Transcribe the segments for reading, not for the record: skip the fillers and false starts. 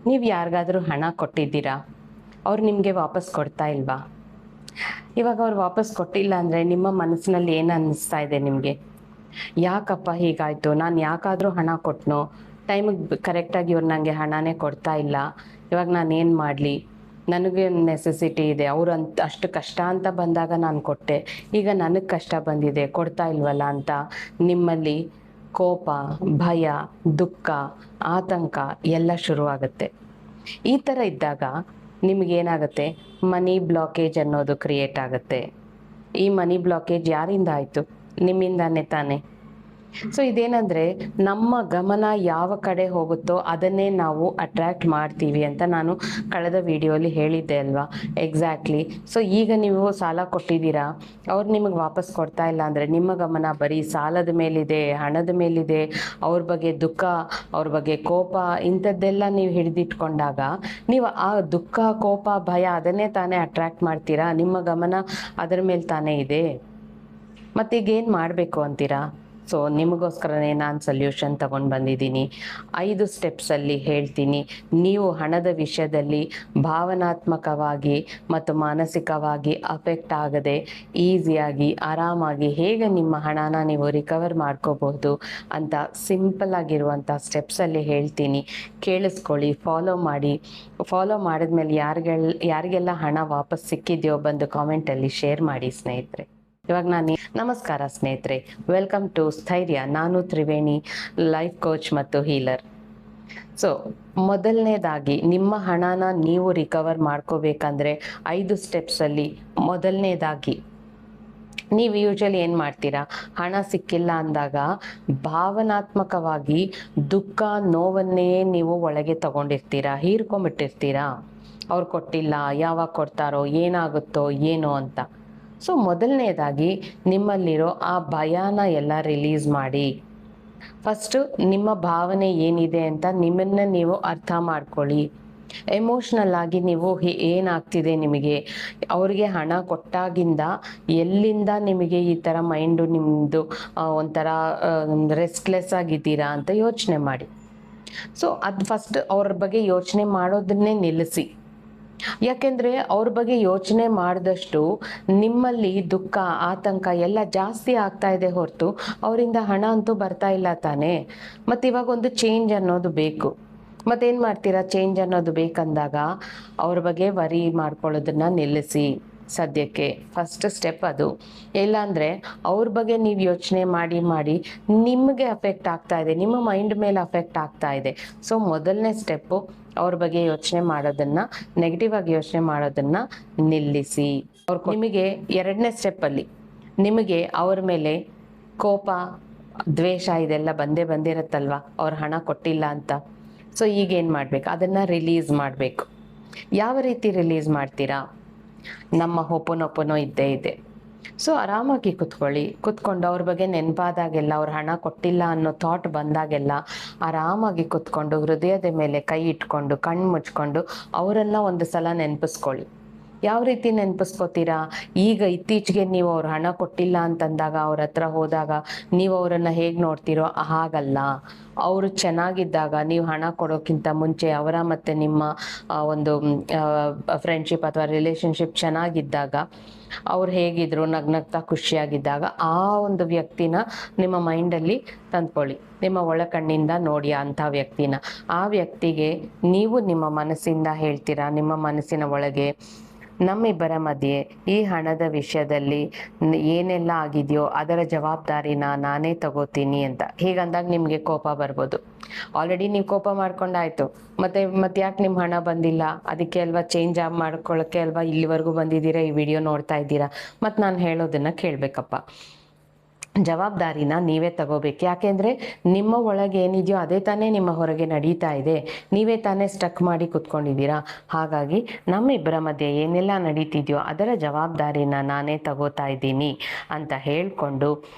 ನೀವು ಯಾರಿಗಾದರೂ ಹಣ ಕೊಟ್ಟಿದ್ದೀರಾ? ಅವ್ರು ನಿಮಗೆ ವಾಪಸ್ ಕೊಡ್ತಾ ಇಲ್ವಾ? ಇವಾಗ ಅವ್ರು ವಾಪಸ್ ಕೊಟ್ಟಿಲ್ಲ ಅಂದರೆ ನಿಮ್ಮ ಮನಸ್ಸಿನಲ್ಲಿ ಏನು ಅನ್ನಿಸ್ತಾ ಇದೆ ನಿಮಗೆ? ಯಾಕಪ್ಪ ಹೀಗಾಯಿತು, ನಾನು ಯಾಕಾದರೂ ಹಣ ಕೊಟ್ಟನೋ, ಟೈಮಿಗೆ ಕರೆಕ್ಟಾಗಿ ಇವ್ರು ನನಗೆ ಹಣನೇ ಕೊಡ್ತಾ ಇಲ್ಲ, ಇವಾಗ ನಾನು ಏನು ಮಾಡಲಿ, ನನಗೆ ನೆಸೆಸಿಟಿ ಇದೆ, ಅವರು ಅಷ್ಟು ಕಷ್ಟ ಅಂತ ಬಂದಾಗ ನಾನು ಕೊಟ್ಟೆ, ಈಗ ನನಗೆ ಕಷ್ಟ ಬಂದಿದೆ ಕೊಡ್ತಾ ಇಲ್ವಲ್ಲ ಅಂತ ನಿಮ್ಮಲ್ಲಿ ಕೋಪ, ಭಯ, ದುಃಖ, ಆತಂಕ ಎಲ್ಲ ಶುರುವಾಗುತ್ತೆ. ಈ ಥರ ಇದ್ದಾಗ ನಿಮಗೇನಾಗುತ್ತೆ, ಮನಿ ಬ್ಲಾಕೇಜ್ ಅನ್ನೋದು ಕ್ರಿಯೇಟ್ ಆಗುತ್ತೆ. ಈ ಮನಿ ಬ್ಲಾಕೇಜ್ ಯಾರಿಂದ ಆಯಿತು? ನಿಮ್ಮಿಂದಾನೆ ತಾನೆ. ಸೊ ಇದೇನಂದರೆ, ನಮ್ಮ ಗಮನ ಯಾವ ಕಡೆ ಹೋಗುತ್ತೋ ಅದನ್ನೇ ನಾವು ಅಟ್ರ್ಯಾಕ್ಟ್ ಮಾಡ್ತೀವಿ ಅಂತ ನಾನು ಕಳೆದ ವಿಡಿಯೋಲಿ ಹೇಳಿದ್ದೆ ಅಲ್ವಾ? ಎಕ್ಸಾಕ್ಟ್ಲಿ. ಸೊ ಈಗ ನೀವು ಸಾಲ ಕೊಟ್ಟಿದ್ದೀರಾ, ಅವ್ರು ನಿಮಗೆ ವಾಪಸ್ ಕೊಡ್ತಾ ಇಲ್ಲ ಅಂದರೆ ನಿಮ್ಮ ಗಮನ ಬರೀ ಸಾಲದ ಮೇಲಿದೆ, ಹಣದ ಮೇಲಿದೆ, ಅವ್ರ ಬಗ್ಗೆ ದುಃಖ, ಅವ್ರ ಬಗ್ಗೆ ಕೋಪ, ಇಂಥದ್ದೆಲ್ಲ ನೀವು ಹಿಡಿದಿಟ್ಕೊಂಡಾಗ ನೀವು ಆ ದುಃಖ, ಕೋಪ, ಭಯ ಅದನ್ನೇ ತಾನೇ ಅಟ್ರ್ಯಾಕ್ಟ್ ಮಾಡ್ತೀರಾ. ನಿಮ್ಮ ಗಮನ ಅದರ ಮೇಲೆ ತಾನೇ ಇದೆ. ಮತ್ತೀಗೇನು ಮಾಡಬೇಕು ಅಂತೀರಾ? ಸೊ ನಿಮಗೋಸ್ಕರನೇ ನಾನು ಸೊಲ್ಯೂಷನ್ ತಗೊಂಡು ಬಂದಿದ್ದೀನಿ. 5 ಸ್ಟೆಪ್ಸಲ್ಲಿ ಹೇಳ್ತೀನಿ. ನೀವು ಹಣದ ವಿಷಯದಲ್ಲಿ ಭಾವನಾತ್ಮಕವಾಗಿ ಮತ್ತು ಮಾನಸಿಕವಾಗಿ ಅಫೆಕ್ಟ್ ಆಗದೆ ಈಸಿಯಾಗಿ, ಆರಾಮಾಗಿ ಹೇಗೆ ನಿಮ್ಮ ಹಣನ ನೀವು ರಿಕವರ್ ಮಾಡ್ಕೋಬಹುದು ಅಂತ ಸಿಂಪಲ್ ಆಗಿರುವಂಥ ಸ್ಟೆಪ್ಸಲ್ಲಿ ಹೇಳ್ತೀನಿ. ಕೇಳಿಸ್ಕೊಳ್ಳಿ, ಫಾಲೋ ಮಾಡಿ. ಫಾಲೋ ಮಾಡಿದ್ಮೇಲೆ ಯಾರಿಗೆಲ್ಲ ಹಣ ವಾಪಸ್ ಸಿಕ್ಕಿದೆಯೋ ಬಂದು ಕಾಮೆಂಟಲ್ಲಿ ಶೇರ್ ಮಾಡಿ ಸ್ನೇಹಿತರೆ. ಇವಾಗ ನಮಸ್ಕಾರ ಸ್ನೇಹಿತರೆ, ವೆಲ್ಕಮ್ ಟು ಸ್ಥೈರ್ಯ. ನಾನು ತ್ರಿವೇಣಿ, ಲೈಫ್ ಕೋಚ್ ಮತ್ತು ಹೀಲರ್. ಸೊ ಮೊದಲನೇದಾಗಿ ನಿಮ್ಮ ಹಣನ ನೀವು ರಿಕವರ್ ಮಾಡ್ಕೋಬೇಕಂದ್ರೆ 5 ಸ್ಟೆಪ್ಸಲ್ಲಿ ಮೊದಲನೇದಾಗಿ ನೀವು ಯೂಶಲಿ ಏನು ಮಾಡ್ತೀರಾ? ಹಣ ಸಿಕ್ಕಿಲ್ಲ ಅಂದಾಗ ಭಾವನಾತ್ಮಕವಾಗಿ ದುಃಖ, ನೋವನ್ನೇ ನೀವು ಒಳಗೆ ತಗೊಂಡಿರ್ತೀರಾ, ಹೀರ್ಕೊಂಬಿಟ್ಟಿರ್ತೀರಾ. ಅವ್ರು ಕೊಟ್ಟಿಲ್ಲ, ಯಾವಾಗ ಕೊಡ್ತಾರೋ, ಏನಾಗುತ್ತೋ ಏನೋ ಅಂತ. ಸೊ ಮೊದಲನೇದಾಗಿ ನಿಮ್ಮಲ್ಲಿರೋ ಆ ಭಯನ ಎಲ್ಲ ರಿಲೀಸ್ ಮಾಡಿ. ಫಸ್ಟು ನಿಮ್ಮ ಭಾವನೆ ಏನಿದೆ ಅಂತ ನಿಮ್ಮನ್ನ ನೀವು ಅರ್ಥ ಮಾಡ್ಕೊಳ್ಳಿ. ಎಮೋಷ್ನಲ್ ಆಗಿ ನೀವು ಏನಾಗ್ತಿದೆ ನಿಮಗೆ, ಅವ್ರಿಗೆ ಹಣ ಕೊಟ್ಟಾಗಿಂದ ಎಲ್ಲಿಂದ ನಿಮಗೆ ಈ ಥರ ಮೈಂಡು ನಿಮ್ಮದು ಒಂಥರ ರೆಸ್ಟ್ಲೆಸ್ ಆಗಿದ್ದೀರಾ ಅಂತ ಯೋಚನೆ ಮಾಡಿ. ಸೊ ಅದು ಫಸ್ಟ್ ಅವ್ರ ಬಗ್ಗೆ ಯೋಚನೆ ಮಾಡೋದನ್ನೇ ನಿಲ್ಲಿಸಿ. ಯಾಕೆಂದರೆ ಅವ್ರ ಬಗ್ಗೆ ಯೋಚನೆ ಮಾಡಿದಷ್ಟು ನಿಮ್ಮಲ್ಲಿ ದುಃಖ, ಆತಂಕ ಎಲ್ಲ ಜಾಸ್ತಿ ಆಗ್ತಾ ಇದೆ ಹೊರತು ಅವರಿಂದ ಹಣ ಅಂತೂ ಬರ್ತಾ ಇಲ್ಲ ತಾನೇ. ಮತ್ತು ಇವಾಗ ಒಂದು ಚೇಂಜ್ ಅನ್ನೋದು ಬೇಕು. ಮತ್ತೇನು ಮಾಡ್ತೀರಾ? ಚೇಂಜ್ ಅನ್ನೋದು ಬೇಕಂದಾಗ ಅವ್ರ ಬಗ್ಗೆ ವರಿ ಮಾಡ್ಕೊಳ್ಳೋದನ್ನ ನಿಲ್ಲಿಸಿ. ಸದ್ಯಕ್ಕೆ ಫಸ್ಟ್ ಸ್ಟೆಪ್ ಅದು. ಇಲ್ಲಾಂದರೆ ಅವ್ರ ಬಗ್ಗೆ ನೀವು ಯೋಚನೆ ಮಾಡಿ ನಿಮಗೆ ಅಫೆಕ್ಟ್ ಆಗ್ತಾ ಇದೆ, ನಿಮ್ಮ ಮೈಂಡ್ ಮೇಲೆ ಅಫೆಕ್ಟ್ ಆಗ್ತಾ ಇದೆ. ಸೊ ಮೊದಲನೇ ಸ್ಟೆಪ್ಪು ಅವ್ರ ಬಗ್ಗೆ ಯೋಚನೆ ಮಾಡೋದನ್ನು, ನೆಗೆಟಿವ್ ಆಗಿ ಯೋಚನೆ ಮಾಡೋದನ್ನು ನಿಲ್ಲಿಸಿ. ನಿಮಗೆ ಎರಡನೇ ಸ್ಟೆಪ್ಪಲ್ಲಿ ನಿಮಗೆ ಅವ್ರ ಮೇಲೆ ಕೋಪ, ದ್ವೇಷ ಇದೆಲ್ಲ ಬಂದಿರುತ್ತಲ್ವ, ಅವ್ರ ಹಣ ಕೊಟ್ಟಿಲ್ಲ ಅಂತ. ಸೊ ಈಗೇನು ಮಾಡಬೇಕು? ಅದನ್ನು ರಿಲೀಸ್ ಮಾಡಬೇಕು. ಯಾವ ರೀತಿ ರಿಲೀಸ್ ಮಾಡ್ತೀರಾ? ನಮ್ಮ ಹೊಪನೊಪನೋ ಇದ್ದೇ ಇದೆ. ಸೊ ಆರಾಮಾಗಿ ಕುತ್ಕೊಂಡು ಅವ್ರ ಬಗ್ಗೆ ನೆನಪಾದಾಗೆಲ್ಲ, ಅವ್ರ ಹಣ ಕೊಟ್ಟಿಲ್ಲ ಅನ್ನೋ ಥಾಟ್ ಬಂದಾಗೆಲ್ಲ ಆರಾಮಾಗಿ ಕುತ್ಕೊಂಡು ಹೃದಯದ ಮೇಲೆ ಕೈ ಇಟ್ಕೊಂಡು ಕಣ್ಣು ಮುಚ್ಕೊಂಡು ಅವರನ್ನು ಒಂದು ಸಲ ನೆನಪಿಸ್ಕೊಳ್ಳಿ. ಯಾವ ರೀತಿ ನೆನಪಿಸ್ಕೋತೀರಾ? ಈಗ ಇತ್ತೀಚೆಗೆ ನೀವು ಅವ್ರ ಹಣ ಕೊಟ್ಟಿಲ್ಲ ಅಂತಂದಾಗ, ಅವ್ರ ಹತ್ರ ಹೋದಾಗ ನೀವು ಅವರನ್ನು ಹೇಗೆ ನೋಡ್ತೀರೋ ಹಾಗಲ್ಲ. ಅವರು ಚೆನ್ನಾಗಿದ್ದಾಗ, ನೀವು ಹಣ ಕೊಡೋಕ್ಕಿಂತ ಮುಂಚೆ ಅವರ ಮತ್ತು ನಿಮ್ಮ ಒಂದು ಫ್ರೆಂಡ್ಶಿಪ್ ಅಥವಾ ರಿಲೇಷನ್ಶಿಪ್ ಚೆನ್ನಾಗಿದ್ದಾಗ, ಅವ್ರು ಹೇಗಿದ್ರು, ನಗ್ನಗ್ತಾ ಖುಷಿಯಾಗಿದ್ದಾಗ ಆ ಒಂದು ವ್ಯಕ್ತಿನ ನಿಮ್ಮ ಮೈಂಡಲ್ಲಿ ತಂದ್ಕೊಳ್ಳಿ. ನಿಮ್ಮ ಒಳಕಣ್ಣಿಂದ ನೋಡಿ ಅಂಥ ವ್ಯಕ್ತಿನ. ಆ ವ್ಯಕ್ತಿಗೆ ನೀವು ನಿಮ್ಮ ಮನಸ್ಸಿಂದ ಹೇಳ್ತೀರಾ, ನಿಮ್ಮ ಮನಸ್ಸಿನ ಒಳಗೆ, ನಮ್ಮಿಬ್ಬರ ಮಧ್ಯೆ ಈ ಹಣದ ವಿಷಯದಲ್ಲಿ ಏನೆಲ್ಲ ಆಗಿದೆಯೋ ಅದರ ಜವಾಬ್ದಾರಿನ ನಾನೇ ತಗೋತೀನಿ ಅಂತ. ಹೀಗಂದಾಗ ನಿಮಗೆ ಕೋಪ ಬರ್ಬೋದು. ಆಲ್ರೆಡಿ ನೀವು ಕೋಪ ಮಾಡ್ಕೊಂಡಾಯ್ತು, ಮತ್ತೆ ಯಾಕೆ ನಿಮ್ಮ ಹಣ ಬಂದಿಲ್ಲ, ಅದಕ್ಕೆ ಅಲ್ವಾ ಚೇಂಜ್ ಮಾಡ್ಕೊಳ್ಳೋಕ್ಕೆ ಅಲ್ವಾ ಇಲ್ಲಿವರೆಗೂ ಬಂದಿದ್ದೀರಾ, ಈ ವಿಡಿಯೋ ನೋಡ್ತಾ ಇದ್ದೀರಾ, ಮತ್ತು ನಾನು ಹೇಳೋದನ್ನು ಕೇಳಬೇಕಪ್ಪ. ಜವಾಬ್ದಾರಿನ ನೀವೇ ತಗೋಬೇಕು. ಯಾಕೆಂದರೆ ನಿಮ್ಮ ಒಳಗೆ ಏನಿದೆಯೋ ಅದೇ ತಾನೇ ನಿಮ್ಮ ಹೊರಗೆ ನಡೀತಾ ಇದೆ. ನೀವೇ ತಾನೇ ಸ್ಟಕ್ ಮಾಡಿ ಕುತ್ಕೊಂಡಿದ್ದೀರಾ. ಹಾಗಾಗಿ ನಮ್ಮಿಬ್ಬರ ಮಧ್ಯೆ ಏನೆಲ್ಲ ನಡೀತಿದೆಯೋ ಅದರ ಜವಾಬ್ದಾರಿನ ನಾನೇ ತಗೋತಾ ಇದ್ದೀನಿ ಅಂತ ಹೇಳಿಕೊಂಡು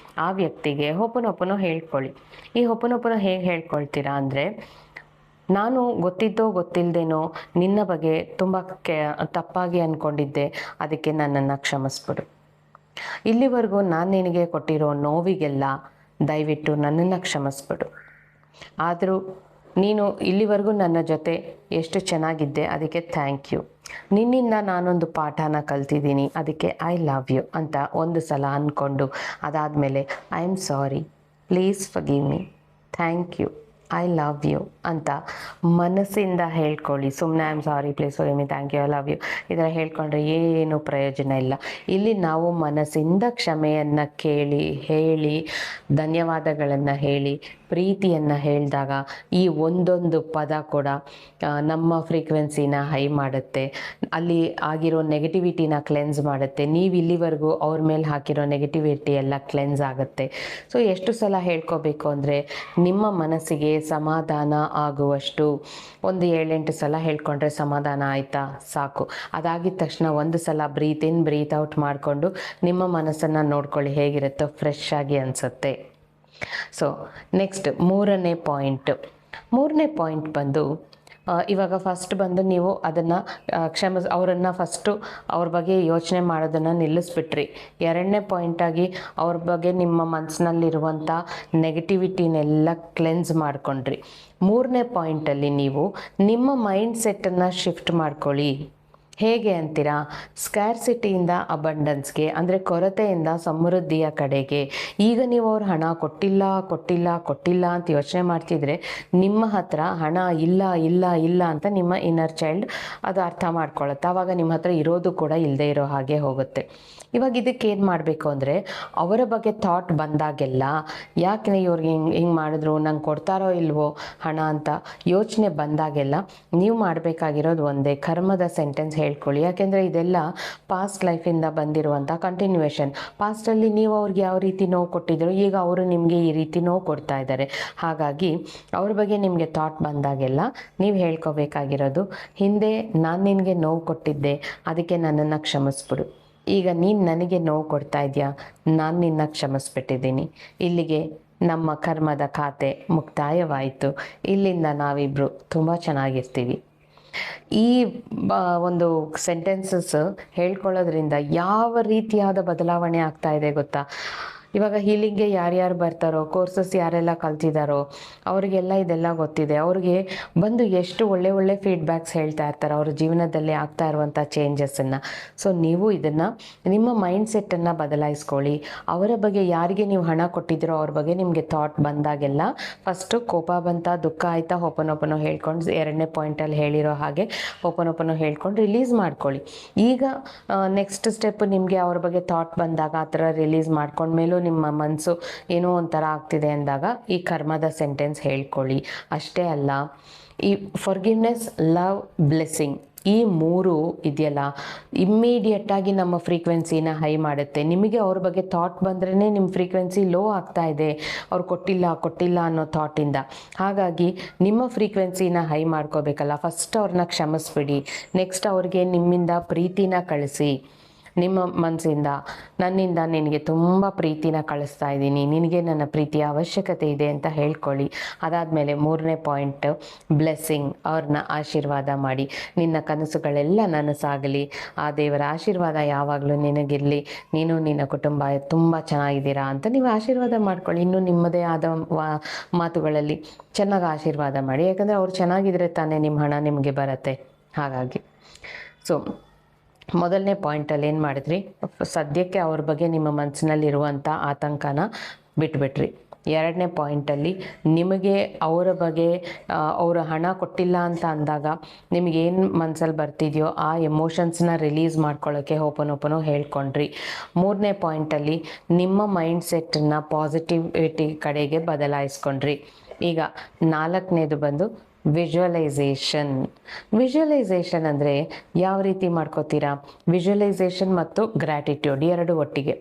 ಆ ವ್ಯಕ್ತಿಗೆ ಹೊಪನೊಪನೋ ಹೇಳ್ಕೊಳ್ಳಿ. ಈ ಹೊಪನೊಪನೋ ಹೇಗೆ ಹೇಳ್ಕೊಳ್ತೀರಾ ಅಂದರೆ, ನಾನು ಗೊತ್ತಿದ್ದೋ ಗೊತ್ತಿಲ್ಲದೇನೋ ನಿನ್ನ ಬಗ್ಗೆ ತುಂಬ ತಪ್ಪಾಗಿ ಅಂದ್ಕೊಂಡಿದ್ದೆ, ಅದಕ್ಕೆ ನನ್ನನ್ನು ಕ್ಷಮಿಸ್ಬಿಡು. ಇಲ್ಲಿವರೆಗೂ ನಾನು ನಿನಗೆ ಕೊಟ್ಟಿರೋ ನೋವಿಗೆಲ್ಲ ದಯವಿಟ್ಟು ನನ್ನನ್ನು ಕ್ಷಮಿಸ್ಬಿಡು. ಆದರೂ ನೀನು ಇಲ್ಲಿವರೆಗೂ ನನ್ನ ಜೊತೆ ಎಷ್ಟು ಚೆನ್ನಾಗಿದ್ದೆ, ಅದಕ್ಕೆ ಥ್ಯಾಂಕ್ ಯು. ನಿನ್ನಿಂದ ನಾನೊಂದು ಪಾಠನ ಕಲ್ತಿದ್ದೀನಿ, ಅದಕ್ಕೆ ಐ ಲವ್ ಯು ಅಂತ ಒಂದು ಸಲ ಅಂದ್ಕೊಂಡು ಅದಾದಮೇಲೆ I am sorry, please forgive me, thank you, I love you ಅಂತ ಮನಸ್ಸಿಂದ ಹೇಳ್ಕೊಳ್ಳಿ. ಸುಮ್ಮನೆ I am sorry, please forgive me, thank you, I love you ಈ ಥರ ಹೇಳ್ಕೊಂಡ್ರೆ ಏನು ಪ್ರಯೋಜನ ಇಲ್ಲ. ಇಲ್ಲಿ ನಾವು ಮನಸ್ಸಿಂದ ಕ್ಷಮೆಯನ್ನು ಕೇಳಿ ಹೇಳಿ ಧನ್ಯವಾದಗಳನ್ನು ಹೇಳಿ ಪ್ರೀತಿಯನ್ನು ಹೇಳಿದಾಗ ಈ ಒಂದೊಂದು ಪದ ಕೂಡ ನಮ್ಮ ಫ್ರೀಕ್ವೆನ್ಸಿನ ಹೈ ಮಾಡುತ್ತೆ, ಅಲ್ಲಿ ಆಗಿರೋ ನೆಗೆಟಿವಿಟಿನ ಕ್ಲೆನ್ಸ್ ಮಾಡುತ್ತೆ. ನೀವು ಇಲ್ಲಿವರೆಗೂ ಅವ್ರ ಮೇಲೆ ಹಾಕಿರೋ ನೆಗೆಟಿವಿಟಿ ಎಲ್ಲ ಕ್ಲೆನ್ಸ್ ಆಗುತ್ತೆ. ಸೊ ಎಷ್ಟು ಸಲ ಹೇಳ್ಕೋಬೇಕು ಅಂದರೆ ನಿಮ್ಮ ಮನಸ್ಸಿಗೆ ಸಮಾಧಾನ ಆಗುವಷ್ಟು ಒಂದು 7-8 ಸಲ ಹೇಳ್ಕೊಂಡ್ರೆ ಸಮಾಧಾನ ಆಯಿತಾ, ಸಾಕು. ಅದಾಗಿದ ತಕ್ಷಣ ಒಂದು ಸಲ ಬ್ರೀತ್ ಇನ್ ಬ್ರೀತ್ ಔಟ್ ಮಾಡಿಕೊಂಡು ನಿಮ್ಮ ಮನಸ್ಸನ್ನು ನೋಡ್ಕೊಳ್ಳಿ, ಹೇಗಿರುತ್ತೋ ಫ್ರೆಶ್ ಆಗಿ ಅನಿಸುತ್ತೆ. ಸೊ ನೆಕ್ಸ್ಟ್ ಮೂರನೇ ಪಾಯಿಂಟ್ ಬಂದು ಇವಾಗ ಫಸ್ಟ್ ಬಂದು ನೀವು ಅದನ್ನು ಅವರನ್ನು ಫಸ್ಟು ಅವ್ರ ಬಗ್ಗೆ ಯೋಚನೆ ಮಾಡೋದನ್ನು ನಿಲ್ಲಿಸ್ಬಿಟ್ರಿ. ಎರಡನೇ ಪಾಯಿಂಟಾಗಿ ಅವ್ರ ಬಗ್ಗೆ ನಿಮ್ಮ ಮನಸ್ಸಿನಲ್ಲಿರುವಂಥ ನೆಗೆಟಿವಿಟಿನೆಲ್ಲ ಕ್ಲೆನ್ಸ್ ಮಾಡ್ಕೊಂಡ್ರಿ. ಮೂರನೇ ಪಾಯಿಂಟಲ್ಲಿ ನೀವು ನಿಮ್ಮ ಮೈಂಡ್ ಸೆಟ್ಟನ್ನು ಶಿಫ್ಟ್ ಮಾಡ್ಕೊಳ್ಳಿ. ಹೇಗೆ ಅಂತೀರಾ? ಸ್ಕ್ಯಾರ್ಸಿಟಿಯಿಂದ ಅಬಂಡೆನ್ಸ್ಗೆ, ಅಂದರೆ ಕೊರತೆಯಿಂದ ಸಮೃದ್ಧಿಯ ಕಡೆಗೆ. ಈಗ ನೀವು ಅವ್ರು ಹಣ ಕೊಟ್ಟಿಲ್ಲ ಅಂತ ಯೋಚನೆ ಮಾಡ್ತಿದ್ರೆ ನಿಮ್ಮ ಹತ್ರ ಹಣ ಇಲ್ಲ ಅಂತ ನಿಮ್ಮ ಇನ್ನರ್ ಚೈಲ್ಡ್ ಅದು ಅರ್ಥ ಮಾಡ್ಕೊಳ್ಳುತ್ತೆ. ಆವಾಗ ನಿಮ್ಮ ಹತ್ರ ಇರೋದು ಕೂಡ ಇಲ್ಲದೆ ಇರೋ ಹಾಗೆ ಹೋಗುತ್ತೆ. ಇವಾಗ ಇದಕ್ಕೆ ಏನು ಮಾಡಬೇಕು ಅಂದರೆ ಅವರ ಬಗ್ಗೆ ಥಾಟ್ ಬಂದಾಗೆಲ್ಲ ಯಾಕೆ ಇವ್ರಿಗೆ ಹಿಂಗೆ ಮಾಡಿದ್ರು, ನಂಗೆ ಕೊಡ್ತಾರೋ ಇಲ್ವೋ ಹಣ ಅಂತ ಯೋಚನೆ ಬಂದಾಗೆಲ್ಲ ನೀವು ಮಾಡಬೇಕಾಗಿರೋದು ಒಂದೇ, ಕರ್ಮದ ಸೆಂಟೆನ್ಸ್ ಹೇಳ್ಕೊಳ್ಳಿ. ಯಾಕೆಂದರೆ ಇದೆಲ್ಲ ಪಾಸ್ಟ್ ಲೈಫಿಂದ ಬಂದಿರುವಂಥ ಕಂಟಿನ್ಯೂಯೇಷನ್. ಪಾಸ್ಟಲ್ಲಿ ನೀವು ಅವ್ರಿಗೆ ಯಾವ ರೀತಿ ನೋವು ಕೊಟ್ಟಿದ್ರು, ಈಗ ಅವರು ನಿಮಗೆ ಈ ರೀತಿ ನೋವು ಕೊಡ್ತಾ ಇದ್ದಾರೆ. ಹಾಗಾಗಿ ಅವ್ರ ಬಗ್ಗೆ ನಿಮಗೆ ಥಾಟ್ ಬಂದಾಗೆಲ್ಲ ನೀವು ಹೇಳ್ಕೋಬೇಕಾಗಿರೋದು, ಹಿಂದೆ ನಾನು ನಿನಗೆ ನೋವು ಕೊಟ್ಟಿದ್ದೆ, ಅದಕ್ಕೆ ನನ್ನನ್ನು ಕ್ಷಮಿಸ್ಬಿಡು. ಈಗ ನೀನು ನನಗೆ ನೋವು ಕೊಡ್ತಾ ಇದೆಯಾ, ನಾನು ನಿನ್ನ ಕ್ಷಮಿಸ್ಬಿಟ್ಟಿದ್ದೀನಿ. ಇಲ್ಲಿಗೆ ನಮ್ಮ ಕರ್ಮದ ಖಾತೆ ಮುಕ್ತಾಯವಾಯಿತು. ಇಲ್ಲಿಂದ ನಾವಿಬ್ಬರು ತುಂಬ ಚೆನ್ನಾಗಿರ್ತೀವಿ. ಈ ಒಂದು ಸೆಂಟೆನ್ಸಸ್ ಹೇಳ್ಕೊಳ್ಳೋದ್ರಿಂದ ಯಾವ ರೀತಿಯಾದ ಬದಲಾವಣೆ ಆಗ್ತಾ ಇದೆ ಗೊತ್ತಾ? ಇವಾಗ ಹೀಲಿಂಗ್ಗೆ ಯಾರ್ಯಾರು ಬರ್ತಾರೋ, ಕೋರ್ಸಸ್ ಯಾರೆಲ್ಲ ಕಲ್ತಿದ್ದಾರೋ ಅವರಿಗೆಲ್ಲ ಇದೆಲ್ಲ ಗೊತ್ತಿದೆ. ಅವ್ರಿಗೆ ಬಂದು ಎಷ್ಟು ಒಳ್ಳೆ ಫೀಡ್ಬ್ಯಾಕ್ಸ್ ಹೇಳ್ತಾ ಇರ್ತಾರೆ ಅವ್ರ ಜೀವನದಲ್ಲಿ ಆಗ್ತಾ ಇರುವಂಥ ಚೇಂಜಸ್ಸನ್ನು. ಸೊ ನೀವು ಇದನ್ನು ನಿಮ್ಮ ಮೈಂಡ್ ಸೆಟ್ಟನ್ನು ಬದಲಾಯಿಸ್ಕೊಳ್ಳಿ. ಅವರ ಬಗ್ಗೆ ಯಾರಿಗೆ ನೀವು ಹಣ ಕೊಟ್ಟಿದ್ದೀರೋ ಅವ್ರ ಬಗ್ಗೆ ನಿಮಗೆ ಥಾಟ್ ಬಂದಾಗೆಲ್ಲ ಫಸ್ಟು ಕೋಪ ಬಂತ, ದುಃಖ ಆಯಿತಾ, ಓಪನ್ ಹೇಳ್ಕೊಂಡು ಎರಡನೇ ಪಾಯಿಂಟಲ್ಲಿ ಹೇಳಿರೋ ಹಾಗೆ ಓಪನ್ ಹೇಳ್ಕೊಂಡು ರಿಲೀಸ್ ಮಾಡ್ಕೊಳ್ಳಿ. ಈಗ ನೆಕ್ಸ್ಟ್ ಸ್ಟೆಪ್ ನಿಮಗೆ ಅವ್ರ ಬಗ್ಗೆ ಥಾಟ್ ಬಂದಾಗ ಆ ಥರ ರಿಲೀಸ್ ಮಾಡ್ಕೊಂಡ್ಮೇಲೂ ನಿಮ್ಮ ಮನಸ್ಸು ಏನೋ ಒಂಥರ ಆಗ್ತಿದೆ ಅಂದಾಗ ಈ ಕರ್ಮದ ಸೆಂಟೆನ್ಸ್ ಹೇಳ್ಕೊಳ್ಳಿ. ಅಷ್ಟೇ ಅಲ್ಲ, ಈ ಫಾರ್ಗಿವ್ನೆಸ್, ಲವ್, ಬ್ಲೆಸ್ಸಿಂಗ್ ಈ ಮೂರು ಇದೆಯಲ್ಲ ಇಮ್ಮಿಡಿಯೇಟಾಗಿ ನಮ್ಮ ಫ್ರೀಕ್ವೆನ್ಸಿನ ಹೈ ಮಾಡುತ್ತೆ. ನಿಮಗೆ ಅವ್ರ ಬಗ್ಗೆ ಥಾಟ್ ಬಂದ್ರೇ ನಿಮ್ಮ ಫ್ರೀಕ್ವೆನ್ಸಿ ಲೋ ಆಗ್ತಾ ಇದೆ, ಅವ್ರು ಕೊಟ್ಟಿಲ್ಲ ಅನ್ನೋ ಥಾಟಿಂದ. ಹಾಗಾಗಿ ನಿಮ್ಮ ಫ್ರೀಕ್ವೆನ್ಸಿನ ಹೈ ಮಾಡ್ಕೋಬೇಕಲ್ಲ, ಫಸ್ಟ್ ಅವ್ರನ್ನ ಕ್ಷಮಿಸ್ಬಿಡಿ. ನೆಕ್ಸ್ಟ್ ಅವ್ರಿಗೆ ನಿಮ್ಮಿಂದ ಪ್ರೀತಿನ ಕಳಿಸಿ. ನಿಮ್ಮ ಮನಸ್ಸಿಂದ, ನನ್ನಿಂದ ನಿನಗೆ ತುಂಬ ಪ್ರೀತಿನ ಕಳಿಸ್ತಾ ಇದ್ದೀನಿ, ನಿನಗೆ ನನ್ನ ಪ್ರೀತಿಯ ಅವಶ್ಯಕತೆ ಇದೆ ಅಂತ ಹೇಳ್ಕೊಳ್ಳಿ. ಅದಾದಮೇಲೆ ಮೂರನೇ ಪಾಯಿಂಟ್ ಬ್ಲೆಸ್ಸಿಂಗ್, ಅವ್ರನ್ನ ಆಶೀರ್ವಾದ ಮಾಡಿ. ನಿನ್ನ ಕನಸುಗಳೆಲ್ಲ ನನಸಾಗಲಿ, ಆ ದೇವರ ಆಶೀರ್ವಾದ ಯಾವಾಗಲೂ ನಿನಗಿರಲಿ, ನೀನು ನಿನ್ನ ಕುಟುಂಬ ತುಂಬ ಚೆನ್ನಾಗಿದ್ದೀರಾ ಅಂತ ನೀವು ಆಶೀರ್ವಾದ ಮಾಡ್ಕೊಳ್ಳಿ. ಇನ್ನೂ ನಿಮ್ಮದೇ ಆದ ಮಾತುಗಳಲ್ಲಿ ಚೆನ್ನಾಗಿ ಆಶೀರ್ವಾದ ಮಾಡಿ. ಯಾಕಂದರೆ ಅವ್ರು ಚೆನ್ನಾಗಿದ್ರೆ ತಾನೇ ನಿಮ್ಮ ಹಣ ನಿಮಗೆ ಬರುತ್ತೆ. ಹಾಗಾಗಿ ಸೊ ಮೊದಲನೇ ಪಾಯಿಂಟಲ್ಲಿ ಏನು ಮಾಡಿದ್ರಿ, ಸದ್ಯಕ್ಕೆ ಅವ್ರ ಬಗ್ಗೆ ನಿಮ್ಮ ಮನಸ್ಸಿನಲ್ಲಿರುವಂಥ ಆತಂಕನ ಬಿಟ್ಬಿಟ್ರಿ. ಎರಡನೇ ಪಾಯಿಂಟಲ್ಲಿ ನಿಮಗೆ ಅವರ ಬಗ್ಗೆ ಅವರು ಹಣ ಕೊಟ್ಟಿಲ್ಲ ಅಂತ ಅಂದಾಗ ನಿಮಗೇನು ಮನಸ್ಸಲ್ಲಿ ಬರ್ತಿದೆಯೋ ಆ ಎಮೋಷನ್ಸ್ನ ರಿಲೀಸ್ ಮಾಡ್ಕೊಳ್ಳೋಕ್ಕೆ ಓಪನ್ ಹೇಳ್ಕೊಂಡ್ರಿ. ಮೂರನೇ ಪಾಯಿಂಟಲ್ಲಿ ನಿಮ್ಮ ಮೈಂಡ್ ಸೆಟ್ಟನ್ನು ಪಾಸಿಟಿವಿಟಿ ಕಡೆಗೆ ಬದಲಾಯಿಸ್ಕೊಂಡ್ರಿ. ಈಗ ನಾಲ್ಕನೇದು ಬಂದು ವಿಜುವಲೈಸೇಷನ್ ಅಂದರೆ ಯಾವ ರೀತಿ ಮಾಡ್ಕೋತೀರಾ? ವಿಜುವಲೈಸೇಷನ್ ಮತ್ತು ಗ್ರ್ಯಾಟಿಟ್ಯೂಡ್ ಎರಡು ಒಟ್ಟಿಗೆ.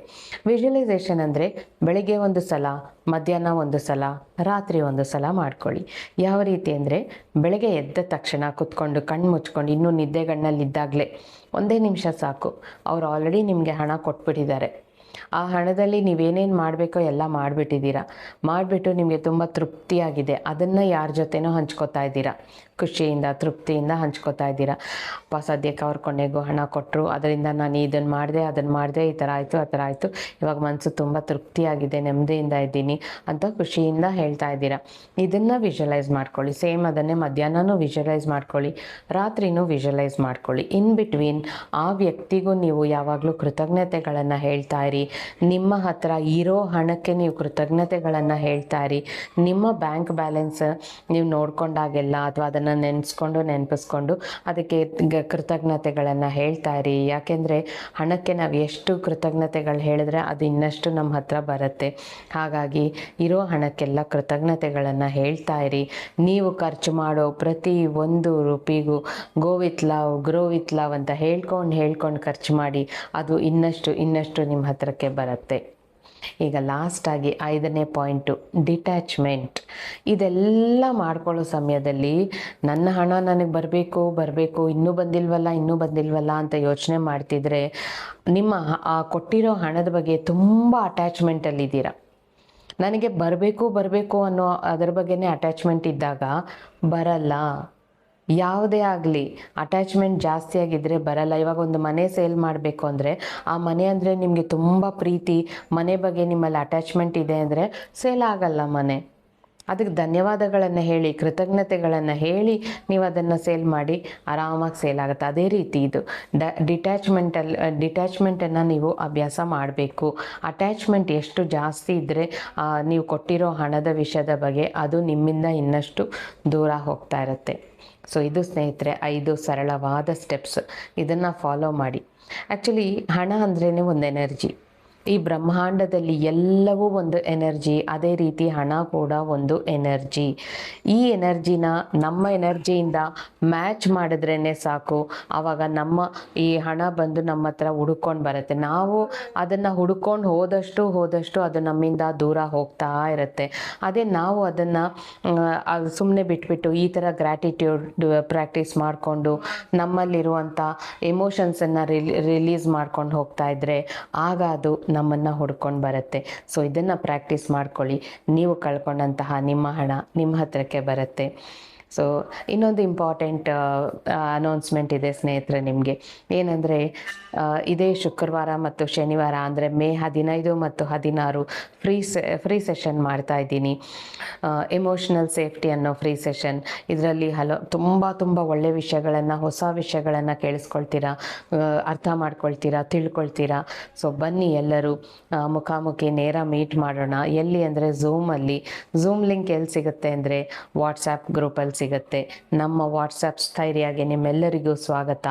ವಿಜುವಲೈಸೇಷನ್ ಅಂದರೆ ಬೆಳಿಗ್ಗೆ ಒಂದು ಸಲ, ಮಧ್ಯಾಹ್ನ ಒಂದು ಸಲ, ರಾತ್ರಿ ಒಂದು ಸಲ ಮಾಡ್ಕೊಳ್ಳಿ. ಯಾವ ರೀತಿ ಅಂದರೆ ಬೆಳಗ್ಗೆ ಎದ್ದ ತಕ್ಷಣ ಕುತ್ಕೊಂಡು ಕಣ್ಣು ಮುಚ್ಕೊಂಡು ಇನ್ನೂ ನಿದ್ದೆಗಣ್ಣಲ್ಲಿದ್ದಾಗಲೇ 1 ನಿಮಿಷ ಸಾಕು, ಅವ್ರು ಆಲ್ರೆಡಿ ನಿಮಗೆ ಹಣ ಕೊಟ್ಬಿಟ್ಟಿದ್ದಾರೆ. ಆ ಹಣದಲ್ಲಿ ನೀವೇನೇನು ಮಾಡಬೇಕೋ ಎಲ್ಲ ಮಾಡಿಬಿಟ್ಟಿದ್ದೀರಾ. ಮಾಡಿಬಿಟ್ಟು ನಿಮಗೆ ತುಂಬ ತೃಪ್ತಿಯಾಗಿದೆ, ಅದನ್ನು ಯಾರ ಜೊತೆನೋ ಹಂಚ್ಕೋತಾ ಇದ್ದೀರಾ. ಖುಷಿಯಿಂದ ತೃಪ್ತಿಯಿಂದ ಹಂಚ್ಕೋತಾ ಇದ್ದೀರಾ. ಅಪ್ಪ ಸದ್ಯಕ್ಕೆ ಅವ್ರ ಕೊನೆಗೂ ಹಣ ಕೊಟ್ಟರು, ಅದರಿಂದ ನಾನು ಇದನ್ನು ಮಾಡಿದೆ, ಈ ಥರ ಆಯಿತು, ಆ ಥರ ಆಯಿತು, ಇವಾಗ ಮನಸ್ಸು ತುಂಬ ತೃಪ್ತಿಯಾಗಿದೆ, ನೆಮ್ಮದಿಯಿಂದ ಇದ್ದೀನಿ ಅಂತ ಖುಷಿಯಿಂದ ಹೇಳ್ತಾ ಇದ್ದೀರಾ. ಇದನ್ನು ವಿಜುವಲೈಸ್ ಮಾಡ್ಕೊಳ್ಳಿ. ಸೇಮ್ ಅದನ್ನೇ ಮಧ್ಯಾಹ್ನನೂ ವಿಜುವಲೈಸ್ ಮಾಡ್ಕೊಳ್ಳಿ, ರಾತ್ರಿನೂ ವಿಜುವಲೈಸ್ ಮಾಡ್ಕೊಳ್ಳಿ. ಇನ್ ಬಿಟ್ವೀನ್ ಆ ವ್ಯಕ್ತಿಗೂ ನೀವು ಯಾವಾಗಲೂ ಕೃತಜ್ಞತೆಗಳನ್ನು ಹೇಳ್ತಾ ಇರಿ. ನಿಮ್ಮ ಹತ್ರ ಇರೋ ಹಣಕ್ಕೆ ನೀವು ಕೃತಜ್ಞತೆಗಳನ್ನು ಹೇಳ್ತಾ ಇರಿ. ನಿಮ್ಮ ಬ್ಯಾಂಕ್ ಬ್ಯಾಲೆನ್ಸ್ ನೀವು ನೋಡ್ಕೊಂಡಾಗೆಲ್ಲ ಅಥವಾ ಅದನ್ನು ನೆನೆಸ್ಕೊಂಡು ಅದಕ್ಕೆ ಕೃತಜ್ಞತೆಗಳನ್ನು ಹೇಳ್ತಾ ಇರಿ. ಯಾಕೆಂದರೆ ಹಣಕ್ಕೆ ನಾವು ಎಷ್ಟು ಕೃತಜ್ಞತೆಗಳು ಹೇಳಿದ್ರೆ ಅದು ಇನ್ನಷ್ಟು ನಮ್ಮ ಹತ್ರ ಬರುತ್ತೆ. ಹಾಗಾಗಿ ಇರೋ ಹಣಕ್ಕೆಲ್ಲ ಕೃತಜ್ಞತೆಗಳನ್ನು ಹೇಳ್ತಾ ಇರಿ. ನೀವು ಖರ್ಚು ಮಾಡೋ ಪ್ರತಿ ಒಂದು ರೂಪಿಗೂ go with love, grow with love ಅಂತ ಹೇಳ್ಕೊಂಡು ಖರ್ಚು ಮಾಡಿ. ಅದು ಇನ್ನಷ್ಟು ನಿಮ್ಮ ಹತ್ರಕ್ಕೆ ಬರುತ್ತೆ. ಈಗ ಲಾಸ್ಟಾಗಿ 5ನೇ ಪಾಯಿಂಟು, ಡಿಟ್ಯಾಚ್ಮೆಂಟ್. ಇದೆಲ್ಲ ಮಾಡ್ಕೊಳ್ಳೋ ಸಮಯದಲ್ಲಿ ನನ್ನ ಹಣ ನನಗೆ ಬರಬೇಕು, ಇನ್ನೂ ಬಂದಿಲ್ವಲ್ಲ ಅಂತ ಯೋಚನೆ ಮಾಡ್ತಿದ್ರೆ ನಿಮ್ಮ ಆ ಕೊಟ್ಟಿರೋ ಹಣದ ಬಗ್ಗೆ ತುಂಬ ಅಟ್ಯಾಚ್ಮೆಂಟಲ್ಲಿದ್ದೀರಾ. ನನಗೆ ಬರಬೇಕು ಅನ್ನೋ ಅದರ ಬಗ್ಗೆನೇ ಅಟ್ಯಾಚ್ಮೆಂಟ್ ಇದ್ದಾಗ ಬರಲ್ಲ. ಯಾವುದೇ ಆಗಲಿ ಅಟ್ಯಾಚ್ಮೆಂಟ್ ಜಾಸ್ತಿ ಆಗಿದ್ದರೆ ಬರಲ್ಲ. ಇವಾಗ ಒಂದು ಮನೆ ಸೇಲ್ ಮಾಡಬೇಕು ಅಂದರೆ ಆ ಮನೆ ಅಂದರೆ ನಿಮಗೆ ತುಂಬ ಪ್ರೀತಿ, ಮನೆ ಬಗ್ಗೆ ನಿಮ್ಮಲ್ಲಿ ಅಟ್ಯಾಚ್ಮೆಂಟ್ ಇದೆ ಅಂದರೆ ಸೇಲ್ ಆಗಲ್ಲ ಮನೆ. ಅದಕ್ಕೆ ಧನ್ಯವಾದಗಳನ್ನು ಹೇಳಿ, ಕೃತಜ್ಞತೆಗಳನ್ನು ಹೇಳಿ ನೀವು ಅದನ್ನು ಸೇಲ್ ಮಾಡಿ ಆರಾಮಾಗಿ ಸೇಲ್ ಆಗುತ್ತೆ. ಅದೇ ರೀತಿ ಇದು ಡಿಟ್ಯಾಚ್ಮೆಂಟನ್ನು ನೀವು ಅಭ್ಯಾಸ ಮಾಡಬೇಕು. ಅಟ್ಯಾಚ್ಮೆಂಟ್ ಎಷ್ಟು ಜಾಸ್ತಿ ಇದ್ದರೆ ನೀವು ಕೊಟ್ಟಿರೋ ಹಣದ ವಿಷಯದ ಬಗ್ಗೆ ಅದು ನಿಮ್ಮಿಂದ ಇನ್ನಷ್ಟು ದೂರ ಹೋಗ್ತಾ ಇರುತ್ತೆ. ಸೊ ಇದು ಸ್ನೇಹಿತರೆ 5 ಸರಳವಾದ ಸ್ಟೆಪ್ಸ್. ಇದನ್ನು ಫಾಲೋ ಮಾಡಿ. ಆ್ಯಕ್ಚುಲಿ ಹಣ ಅಂದ್ರೇ ಒಂದು ಎನರ್ಜಿ. ಈ ಬ್ರಹ್ಮಾಂಡದಲ್ಲಿ ಎಲ್ಲವೂ ಒಂದು ಎನರ್ಜಿ, ಅದೇ ರೀತಿ ಹಣ ಕೂಡ ಒಂದು ಎನರ್ಜಿ. ಈ ಎನರ್ಜಿನ ನಮ್ಮ ಎನರ್ಜಿಯಿಂದ ಮ್ಯಾಚ್ ಮಾಡಿದ್ರೇ ಸಾಕು, ಆವಾಗ ನಮ್ಮ ಈ ಹಣ ಬಂದು ನಮ್ಮ ಹತ್ರ ಹುಡ್ಕೊಂಡು ಬರುತ್ತೆ. ನಾವು ಅದನ್ನು ಹುಡ್ಕೊಂಡು ಹೋದಷ್ಟು ಅದು ನಮ್ಮಿಂದ ದೂರ ಹೋಗ್ತಾ ಇರುತ್ತೆ. ಅದೇ ನಾವು ಅದನ್ನು ಸುಮ್ಮನೆ ಬಿಟ್ಬಿಟ್ಟು ಈ ಥರ ಗ್ರ್ಯಾಟಿಟ್ಯೂಡ್ ಪ್ರಾಕ್ಟೀಸ್ ಮಾಡಿಕೊಂಡು ನಮ್ಮಲ್ಲಿರುವಂಥ ಎಮೋಷನ್ಸನ್ನು ರಿಲೀಸ್ ಮಾಡ್ಕೊಂಡು ಹೋಗ್ತಾ ಇದ್ದರೆ ಆಗ ಅದು ನಮ್ಮನ್ನು ಹುಡ್ಕೊಂಡು ಬರುತ್ತೆ. ಸೊ ಇದನ್ನು ಪ್ರಾಕ್ಟೀಸ್ ಮಾಡ್ಕೊಳ್ಳಿ. ನೀವು ಕಳ್ಕೊಂಡಂತಹ ನಿಮ್ಮ ಹಣ ನಿಮ್ಮ ಹತ್ರಕ್ಕೆ ಬರುತ್ತೆ. ಸೊ ಇನ್ನೊಂದು ಇಂಪಾರ್ಟೆಂಟ್ ಅನೌನ್ಸ್ಮೆಂಟ್ ಇದೆ ಸ್ನೇಹಿತರೆ ನಿಮಗೆ. ಏನಂದರೆ ಇದೇ ಶುಕ್ರವಾರ ಮತ್ತು ಶನಿವಾರ ಅಂದರೆ ಮೇ 15 ಮತ್ತು 16 ಫ್ರೀ ಸೆಷನ್ ಮಾಡ್ತಾ ಇದ್ದೀನಿ. ಎಮೋಷ್ನಲ್ ಸೇಫ್ಟಿ ಅನ್ನೋ ಫ್ರೀ ಸೆಷನ್. ಇದರಲ್ಲಿ ತುಂಬ ಒಳ್ಳೆಯ ವಿಷಯಗಳನ್ನು, ಹೊಸ ವಿಷಯಗಳನ್ನು ಕೇಳಿಸ್ಕೊಳ್ತೀರಾ, ಅರ್ಥ ಮಾಡ್ಕೊಳ್ತೀರಾ, ತಿಳ್ಕೊಳ್ತೀರಾ. ಸೊ ಬನ್ನಿ ಎಲ್ಲರೂ ಮುಖಾಮುಖಿ ನೇರ ಮೀಟ್ ಮಾಡೋಣ. ಎಲ್ಲಿ ಅಂದರೆ ಝೂಮ್ ಲಿಂಕ್ ಎಲ್ಲಿ ಸಿಗುತ್ತೆ ಅಂದರೆ ವಾಟ್ಸಾಪ್ ಗ್ರೂಪಲ್ಲಿ ಸಿಗುತ್ತೆ. ನಮ್ಮ ವಾಟ್ಸಪ್ ಸ್ಥೈರ್ಯಾಗೆ ನಿಮ್ಮೆಲ್ಲರಿಗೂ ಸ್ವಾಗತ.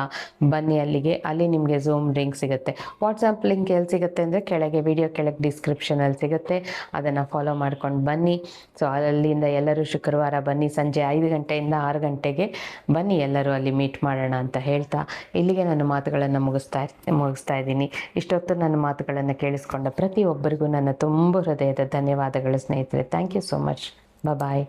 ಬನ್ನಿ ಅಲ್ಲಿಗೆ, ಅಲ್ಲಿ ನಿಮಗೆ ಝೂಮ್ ಲಿಂಕ್ ಸಿಗುತ್ತೆ. ವಾಟ್ಸಪ್ ಲಿಂಕ್ ಎಲ್ಲಿ ಸಿಗುತ್ತೆ ಅಂದರೆ ವಿಡಿಯೋ ಕೆಳಗೆ ಡಿಸ್ಕ್ರಿಪ್ಷನಲ್ಲಿ ಸಿಗುತ್ತೆ. ಅದನ್ನು ಫಾಲೋ ಮಾಡ್ಕೊಂಡು ಬನ್ನಿ. ಸೊ ಅಲ್ಲಿಂದ ಎಲ್ಲರೂ ಶುಕ್ರವಾರ ಬನ್ನಿ, ಸಂಜೆ 5 ಗಂಟೆಯಿಂದ 6 ಗಂಟೆಗೆ ಬನ್ನಿ, ಎಲ್ಲರೂ ಅಲ್ಲಿ ಮೀಟ್ ಮಾಡೋಣ ಅಂತ ಹೇಳ್ತಾ ಇಲ್ಲಿಗೆ ನನ್ನ ಮಾತುಗಳನ್ನು ಮುಗಿಸ್ತಾ ಇದ್ದೀನಿ. ಇಷ್ಟೊತ್ತು ನನ್ನ ಮಾತುಗಳನ್ನು ಕೇಳಿಸ್ಕೊಂಡ ಪ್ರತಿಯೊಬ್ಬರಿಗೂ ನನ್ನ ತುಂಬ ಹೃದಯದ ಧನ್ಯವಾದಗಳು ಸ್ನೇಹಿತರೆ. Thank you so much. Bye.